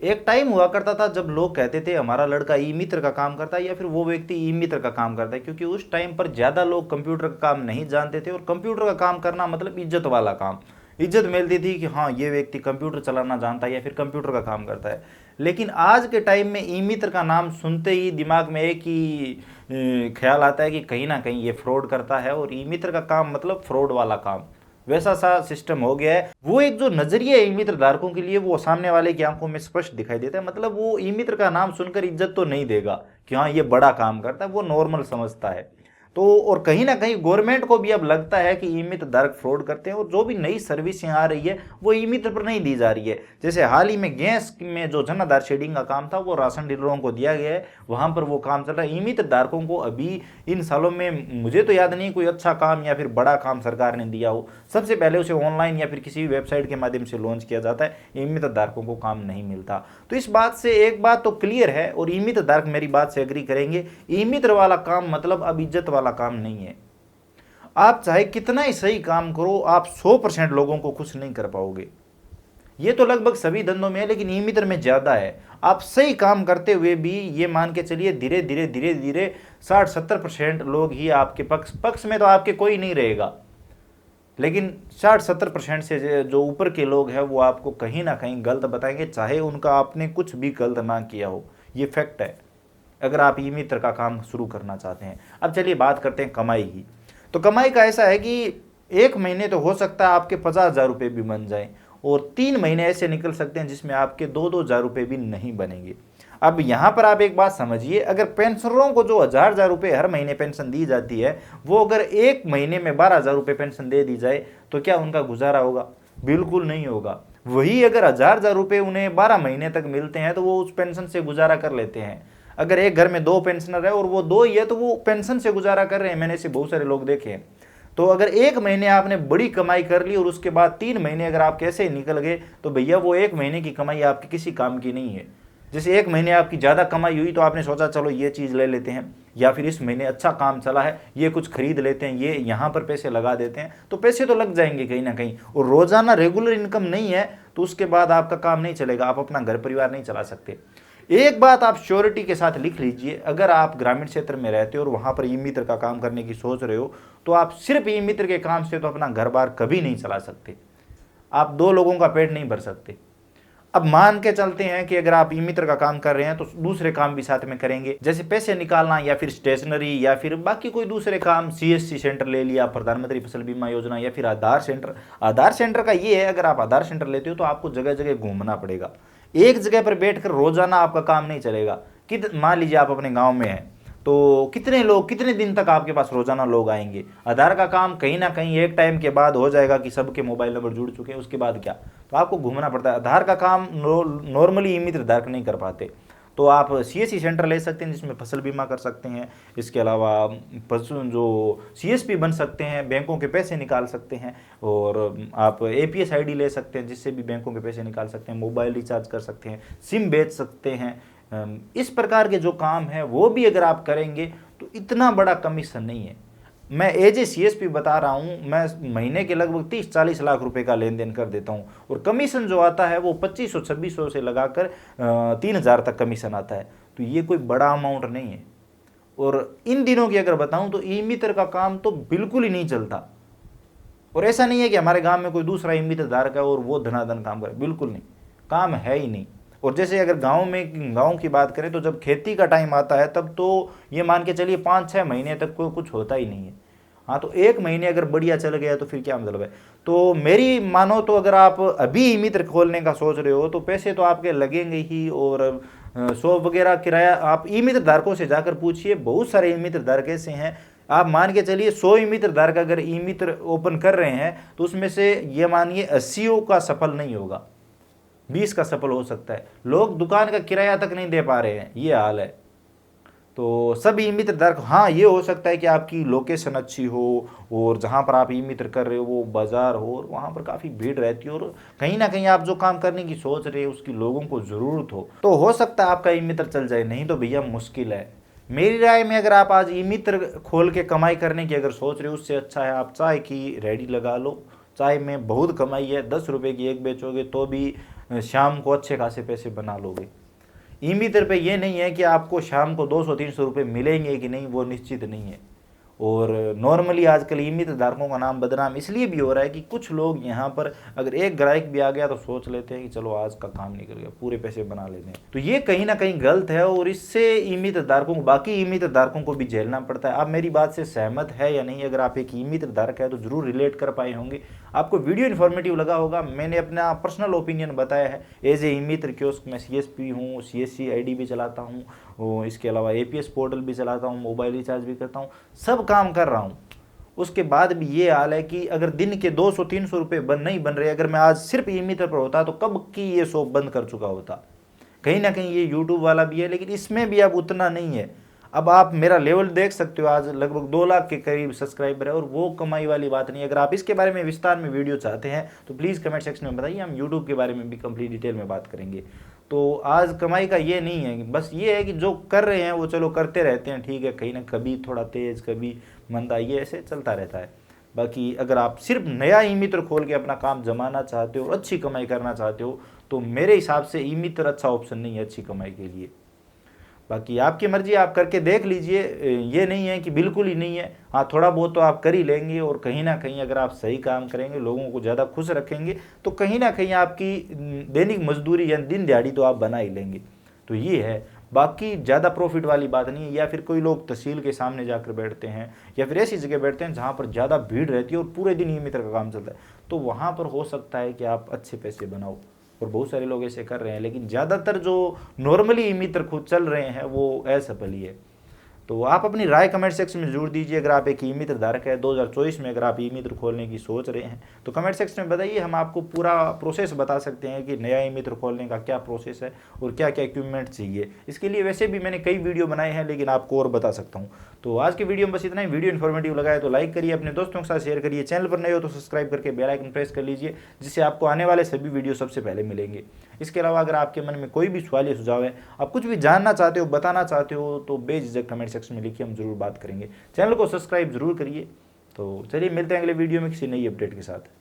एक टाइम हुआ करता था जब लोग कहते थे हमारा लड़का ई मित्र का काम करता है या फिर वो व्यक्ति ई मित्र का काम करता है, क्योंकि उस टाइम पर ज़्यादा लोग कंप्यूटर का काम नहीं जानते थे और कंप्यूटर का काम करना मतलब इज्जत वाला काम, इज्जत मिलती थी कि हाँ ये व्यक्ति कंप्यूटर चलाना जानता है या फिर कंप्यूटर का काम करता है। लेकिन आज के टाइम में ई मित्र का नाम सुनते ही दिमाग में एक ही ख्याल आता है कि कहीं ना कहीं ये फ्रॉड करता है, और ई मित्र का काम मतलब फ्रॉड वाला काम, वैसा सा सिस्टम हो गया है। वो एक जो नजरिया है ई मित्र धारकों के लिए वो सामने वाले की आंखों में स्पष्ट दिखाई देता है। मतलब वो ई मित्र का नाम सुनकर इज्जत तो नहीं देगा कि हाँ ये बड़ा काम करता है, वो नॉर्मल समझता है। तो और कहीं ना कहीं गवर्नमेंट को भी अब लगता है कि ई मित्र धारक फ्रॉड करते हैं, और जो भी नई सर्विसें आ रही है वो ई मित्र पर नहीं दी जा रही है। जैसे हाल ही में गैस में जो जन आधार शेडिंग का काम था वो राशन डीलरों को दिया गया है, वहां पर वो काम चल रहा है। ई मित्र धारकों को अभी इन सालों में मुझे तो याद नहीं कोई अच्छा काम या फिर बड़ा काम सरकार ने दिया हो। सबसे पहले उसे ऑनलाइन या फिर किसी भी वेबसाइट के माध्यम से लॉन्च किया जाता है, ई मित्र धारकों को काम नहीं मिलता। तो इस बात से एक बात तो क्लियर है, और ई मित्र धारक मेरी बात से एग्री करेंगे, ई मित्र वाला काम मतलब अब इज्जत वाला काम नहीं है। आप चाहे कितना ही सही काम करो, आप 100% लोगों को खुश नहीं कर पाओगे। ये तो लगभग सभी धंधों में है, लेकिन ई मित्र में ज्यादा है। आप सही काम करते हुए भी ये मान के चलिए धीरे धीरे धीरे धीरे 60-70% लोग ही आपके पक्ष में तो आपके कोई नहीं रहेगा, लेकिन 60-70% से जो ऊपर के लोग हैं वो आपको कहीं ना कहीं गलत बताएंगे, चाहे उनका आपने कुछ भी गलत ना किया हो। ये फैक्ट है अगर आप ई मित्र का काम शुरू करना चाहते हैं। अब चलिए बात करते हैं कमाई की। तो कमाई का ऐसा है कि एक महीने तो हो सकता है आपके 50,000 रुपये भी बन जाएं, और 3 महीने ऐसे निकल सकते हैं जिसमें आपके 2-2 हज़ार रुपये भी नहीं बनेंगे। अब यहाँ पर आप एक बात समझिए, अगर पेंशनरों को जो हज़ार रुपये हर महीने पेंशन दी जाती है, वो अगर एक महीने में 12,000 रुपये पेंशन दे दी जाए तो क्या उनका गुजारा होगा? बिल्कुल नहीं होगा। वही अगर हज़ार रुपये उन्हें 12 महीने तक मिलते हैं तो वो उस पेंशन से गुजारा कर लेते हैं। अगर एक घर में 2 पेंशनर है और वो 2 ही है तो वो पेंशन से गुजारा कर रहे हैं। मैंने ऐसे बहुत सारे लोग देखे हैं। तो अगर एक महीने आपने बड़ी कमाई कर ली और उसके बाद 3 महीने अगर आप कैसे निकल गए, तो भैया वो एक महीने की कमाई आपकी किसी काम की नहीं है। जैसे एक महीने आपकी ज़्यादा कमाई हुई तो आपने सोचा चलो ये चीज़ ले लेते हैं, या फिर इस महीने अच्छा काम चला है ये कुछ खरीद लेते हैं, ये यहाँ पर पैसे लगा देते हैं, तो पैसे तो लग जाएंगे कहीं ना कहीं। और रोज़ाना रेगुलर इनकम नहीं है तो उसके बाद आपका काम नहीं चलेगा, आप अपना घर परिवार नहीं चला सकते। एक बात आप श्योरिटी के साथ लिख लीजिए, अगर आप ग्रामीण क्षेत्र में रहते हो और वहां पर ई मित्र का काम करने की सोच रहे हो, तो आप सिर्फ ई मित्र के काम से तो अपना घर बार कभी नहीं चला सकते। आप 2 लोगों का पेट नहीं भर सकते। अब मान के चलते हैं कि अगर आप ई मित्र का काम कर रहे हैं तो दूसरे काम भी साथ में करेंगे, जैसे पैसे निकालना या फिर स्टेशनरी या फिर बाकी कोई दूसरे काम। सीएससी सेंटर ले लिया, प्रधानमंत्री फसल बीमा योजना, या फिर आधार सेंटर। आधार सेंटर का ये है, अगर आप आधार सेंटर लेते हो तो आपको जगह जगह घूमना पड़ेगा, एक जगह पर बैठकर रोजाना आपका काम नहीं चलेगा। मान लीजिए आप अपने गांव में हैं तो कितने लोग कितने दिन तक आपके पास रोजाना लोग आएंगे? आधार का काम कहीं ना कहीं एक टाइम के बाद हो जाएगा कि सबके मोबाइल नंबर जुड़ चुके हैं, उसके बाद क्या? तो आपको घूमना पड़ता है। आधार का काम नॉर्मली ई मित्र धारक नहीं कर पाते। तो आप सीएससी सेंटर ले सकते हैं जिसमें फसल बीमा कर सकते हैं, इसके अलावा जो सीएसपी बन सकते हैं, बैंकों के पैसे निकाल सकते हैं, और आप एपीएस आईडी ले सकते हैं जिससे भी बैंकों के पैसे निकाल सकते हैं, मोबाइल रिचार्ज कर सकते हैं, सिम बेच सकते हैं। इस प्रकार के जो काम है वो भी अगर आप करेंगे तो इतना बड़ा कमीशन नहीं है। मैं एज ए सीएसपी बता रहा हूँ, मैं महीने के लगभग 30-40 लाख रुपए का लेन देन कर देता हूँ, और कमीशन जो आता है वो 2500-2600 से लगाकर 3,000 तक कमीशन आता है। तो ये कोई बड़ा अमाउंट नहीं है। और इन दिनों की अगर बताऊँ तो ई मित्र का काम तो बिल्कुल ही नहीं चलता। और ऐसा नहीं है कि हमारे गाँव में कोई दूसरा ई मित्र धारक है और वो धनाधन काम करे, बिल्कुल नहीं, काम है ही नहीं। और जैसे अगर गांव की बात करें तो जब खेती का टाइम आता है तब तो ये मान के चलिए 5-6 महीने तक कोई कुछ होता ही नहीं है। हाँ, तो एक महीने अगर बढ़िया चल गया तो फिर क्या मतलब है? तो मेरी मानो तो अगर आप अभी ई मित्र खोलने का सोच रहे हो तो पैसे तो आपके लगेंगे ही, और शॉप वगैरह किराया आप ई मित्र धारकों से जाकर पूछिए, बहुत सारे ई मित्र धारक ऐसे हैं। आप मान के चलिए 100 ई मित्र धारक अगर ई मित्र ओपन कर रहे हैं तो उसमें से ये मानिए 80 का सफल नहीं होगा, 20 का सफल हो सकता है। लोग दुकान का किराया तक नहीं दे पा रहे हैं, ये हाल है। तो सब ई मित्र धारक, हाँ ये हो सकता है कि आपकी लोकेशन अच्छी हो और जहाँ पर आप ई मित्र कर रहे हो वो बाजार हो और वहाँ पर काफ़ी भीड़ रहती हो, और कहीं ना कहीं आप जो काम करने की सोच रहे हो उसकी लोगों को ज़रूरत हो सकता है आपका ई मित्र चल जाए, नहीं तो भैया मुश्किल है। मेरी राय में अगर आप आज ई मित्र खोल के कमाई करने की अगर सोच रहे हो, उससे अच्छा है आप चाय की रेडी लगा लो। चाय में बहुत कमाई है, 10 रुपये की एक बेचोगे तो भी शाम को अच्छे खासे पैसे बना लोगे। ई मित्र पे ये नहीं है कि आपको शाम को 200-300 रुपये मिलेंगे कि नहीं, वो निश्चित नहीं है। और नॉर्मली आजकल ई मित्र धारकों का नाम बदनाम इसलिए भी हो रहा है कि कुछ लोग यहाँ पर अगर एक ग्राहक भी आ गया तो सोच लेते हैं कि चलो आज का काम निकल गया, पूरे पैसे बना लेते हैं। तो ये कहीं ना कहीं गलत है और इससे ई मित्र धारकों को, बाकी ई मित्र धारकों को भी झेलना पड़ता है। आप मेरी बात से सहमत है या नहीं? अगर आप एक ई मित्र धारक है तो जरूर रिलेट कर पाए होंगे, आपको वीडियो इन्फॉर्मेटिव लगा होगा। मैंने अपना पर्सनल ओपिनियन बताया है। As a e Mitra kiosk में CSP हूँ, CSC ID भी चलाता हूँ, इसके अलावा APS पोर्टल भी चलाता हूँ, मोबाइल रिचार्ज भी करता हूँ, सब काम कर रहा हूँ। उसके बाद भी ये हाल है कि अगर दिन के 200-300 रुपये नहीं बन रहे, अगर मैं आज सिर्फ ई मित्र पर होता तो कब की ये शॉप बंद कर चुका होता। कहीं ना कहीं ये यूट्यूब वाला भी है, लेकिन इसमें भी अब उतना नहीं है। अब आप मेरा लेवल देख सकते हो, आज लगभग 2 लाख के करीब सब्सक्राइबर है और वो कमाई वाली बात नहीं है। अगर आप इसके बारे में विस्तार में वीडियो चाहते हैं तो प्लीज़ कमेंट सेक्शन में बताइए, हम यूट्यूब के बारे में भी कंप्लीट डिटेल में बात करेंगे। तो आज कमाई का ये नहीं है, बस ये है कि जो कर रहे हैं वो चलो करते रहते हैं, ठीक है। कहीं ना कभी थोड़ा तेज, कभी मंदा, ये ऐसे चलता रहता है। बाकी अगर आप सिर्फ नया ई मित्र खोल के अपना काम जमाना चाहते हो, अच्छी कमाई करना चाहते हो, तो मेरे हिसाब से ई मित्र अच्छा ऑप्शन नहीं है अच्छी कमाई के लिए। बाकी आपकी मर्जी, आप करके देख लीजिए। ये नहीं है कि बिल्कुल ही नहीं है, हाँ थोड़ा बहुत तो आप कर ही लेंगे। और कहीं ना कहीं अगर आप सही काम करेंगे, लोगों को ज़्यादा खुश रखेंगे, तो कहीं ना कहीं आपकी दैनिक मजदूरी या दिन दिहाड़ी तो आप बना ही लेंगे। तो ये है, बाकी ज़्यादा प्रॉफिट वाली बात नहीं है। या फिर कोई लोग तहसील के सामने जाकर बैठते हैं या फिर ऐसी जगह बैठते हैं जहाँ पर ज़्यादा भीड़ रहती है और पूरे दिन ई मित्र का काम चलता है, तो वहाँ पर हो सकता है कि आप अच्छे पैसे बनाओ, और बहुत सारे लोग ऐसे कर रहे हैं। लेकिन ज़्यादातर जो नॉर्मली ई मित्र खुद चल रहे हैं वो असफल ही है। तो आप अपनी राय कमेंट सेक्शन में जरूर दीजिए। अगर आप एक ई मित्र धारक है 2024 में, अगर आप ई मित्र खोलने की सोच रहे हैं तो कमेंट सेक्शन में बताइए, हम आपको पूरा प्रोसेस बता सकते हैं कि नया ई मित्र खोलने का क्या प्रोसेस है और क्या क्या इक्विपमेंट चाहिए। इसके लिए वैसे भी मैंने कई वीडियो बनाए हैं, लेकिन आपको और बता सकता हूँ। तो आज की वीडियो में बस इतना ही। वीडियो इन्फॉर्मेटिव लगा है तो लाइक करिए, अपने दोस्तों के साथ शेयर करिए, चैनल पर नए हो तो सब्सक्राइब करके बेल आइकन प्रेस कर लीजिए, जिससे आपको आने वाले सभी वीडियो सबसे पहले मिलेंगे। इसके अलावा अगर आपके मन में कोई भी सवाल या सुझाव है, आप कुछ भी जानना चाहते हो, बताना चाहते हो, तो बेझिझक कमेंट सेक्शन में लिखिए, हम जरूर बात करेंगे। चैनल को सब्सक्राइब जरूर करिए। तो चलिए मिलते हैं अगले वीडियो में किसी नई अपडेट के साथ।